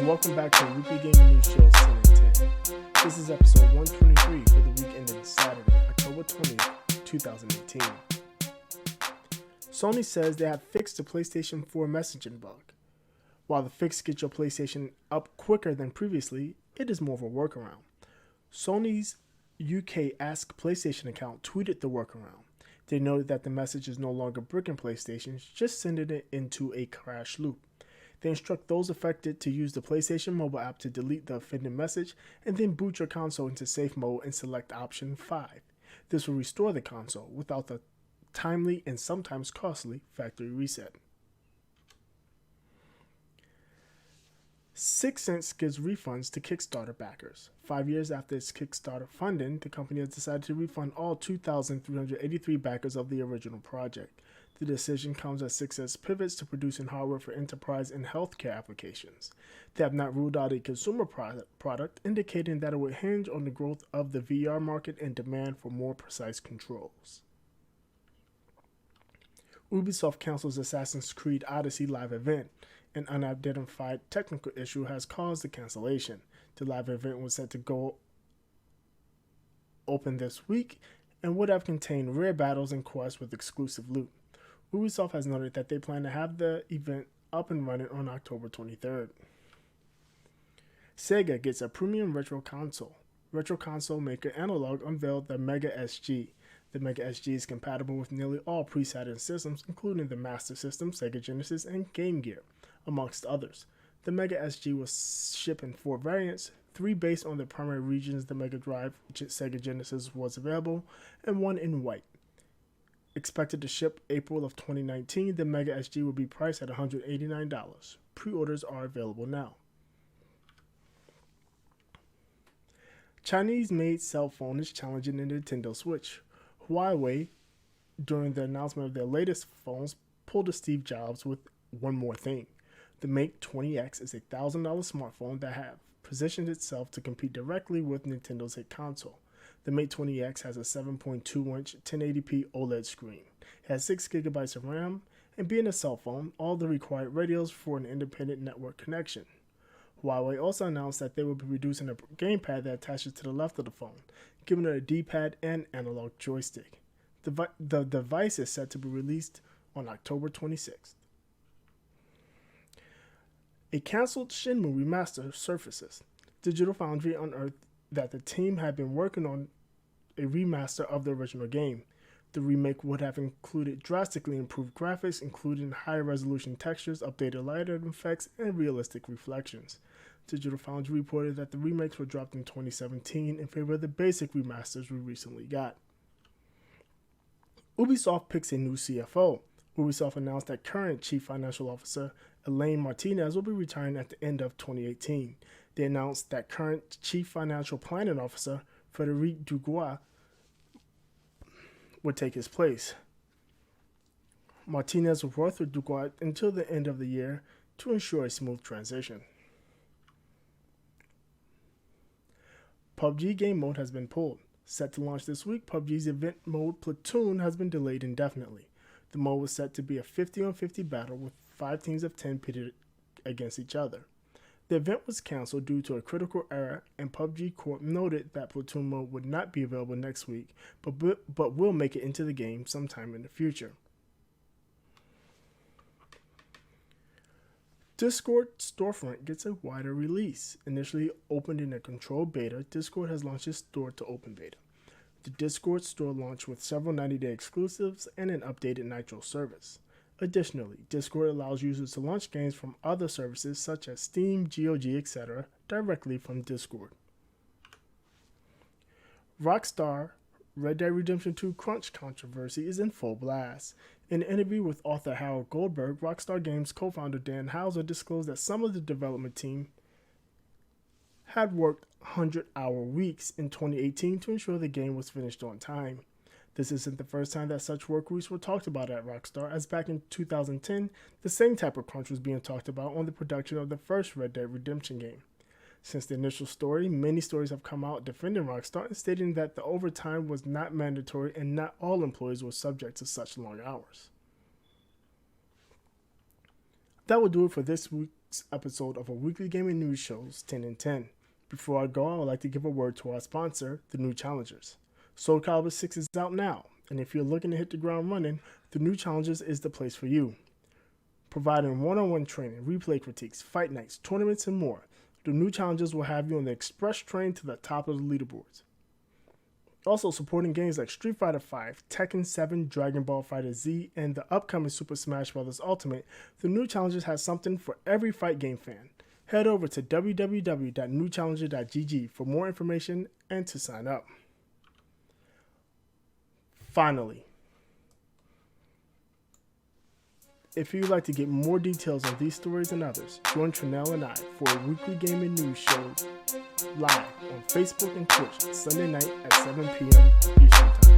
welcome back to Weekly Gaming News Show 10. This is episode 123 for the week ending Saturday, October 20th, 2018. Sony says they have fixed the PlayStation 4 messaging bug. While the fix gets your PlayStation up quicker than previously, it is more of a workaround. Sony's UK Ask PlayStation account tweeted the workaround. They noted that the message is no longer bricking PlayStations, just sending it into a crash loop. They instruct those affected to use the PlayStation mobile app to delete the offended message and then boot your console into safe mode and select option 5. This will restore the console without the timely and sometimes costly factory reset. Sixsense gives refunds to Kickstarter backers. 5 years after its Kickstarter funding, the company has decided to refund all 2,383 backers of the original project. The decision comes as Sixsense pivots to producing hardware for enterprise and healthcare applications. They have not ruled out a consumer product, indicating that it would hinge on the growth of the VR market and demand for more precise controls. Ubisoft cancels Assassin's Creed Odyssey live event. An unidentified technical issue has caused the cancellation. The live event was set to go open this week and would have contained rare battles and quests with exclusive loot. Ubisoft has noted that they plan to have the event up and running on October 23rd. Sega gets a premium retro console. Retro console maker Analog unveiled the Mega SG. The Mega SG is compatible with nearly all pre-Saturn systems, including the Master System, Sega Genesis, and Game Gear, amongst others. The Mega SG was shipped in 4 variants, 3 based on the primary regions the Mega Drive Sega Genesis was available, and 1 in white. Expected to ship April of 2019, the Mega SG will be priced at $189. Pre-orders are available now. Chinese-made cell phone is challenging the Nintendo Switch. Huawei, during the announcement of their latest phones, pulled a Steve Jobs with one more thing. The Mate 20X is a $1,000 smartphone that has positioned itself to compete directly with Nintendo's hit console. The Mate 20X has a 7.2-inch 1080p OLED screen. It has 6 GB of RAM, and being a cell phone, all the required radios for an independent network connection. Huawei also announced that they will be reducing a gamepad that attaches to the left of the phone, giving it a D-pad and analog joystick. The device is set to be released on October 26th. A canceled Shenmue remaster surfaces. Digital Foundry unearthed that the team had been working on a remaster of the original game. The remake would have included drastically improved graphics, including higher resolution textures, updated lighting effects, and realistic reflections. Digital Foundry reported that the remakes were dropped in 2017 in favor of the basic remasters we recently got. Ubisoft picks a new CFO. Ubisoft announced that current Chief Financial Officer Elaine Martinez will be retiring at the end of 2018. They announced that current Chief Financial Planning Officer Frédéric Dugois would take his place. Martinez will work with Dugois until the end of the year to ensure a smooth transition. PUBG game mode has been pulled. Set to launch this week, PUBG's event mode Platoon has been delayed indefinitely. The mode was set to be a 50-on-50 battle with 5 teams of 10 pitted against each other. The event was canceled due to a critical error, and PUBG Corp noted that Platoon mode would not be available next week, but will make it into the game sometime in the future. Discord storefront gets a wider release. Initially opened in a controlled beta, Discord has launched its store to open beta. The Discord store launched with several 90-day exclusives and an updated Nitro service. Additionally, Discord allows users to launch games from other services such as Steam, GOG, etc. directly from Discord. Rockstar Red Dead Redemption 2 crunch controversy is in full blast. In an interview with author Harold Goldberg, Rockstar Games co-founder Dan Houser disclosed that some of the development team had worked 100-hour weeks in 2018 to ensure the game was finished on time. This isn't the first time that such work weeks were talked about at Rockstar, as back in 2010, the same type of crunch was being talked about on the production of the first Red Dead Redemption game. Since the initial story, many stories have come out defending Rockstar and stating that the overtime was not mandatory and not all employees were subject to such long hours. That will do it for this week's episode of our weekly gaming news shows 10 and 10. Before I go, I would like to give a word to our sponsor, the New Challengers. Soul Calibur 6 is out now, and if you're looking to hit the ground running, the New Challengers is the place for you. Providing one-on-one training, replay critiques, fight nights, tournaments, and more, the New Challengers will have you on the express train to the top of the leaderboards. Also supporting games like Street Fighter V, Tekken 7, Dragon Ball FighterZ, and the upcoming Super Smash Bros. Ultimate, the New Challengers has something for every fight game fan. Head over to www.newchallenger.gg for more information and to sign up. Finally, if you'd like to get more details on these stories and others, join Trinell and I for a weekly gaming news show live on Facebook and Twitch Sunday night at 7 p.m. Eastern Time.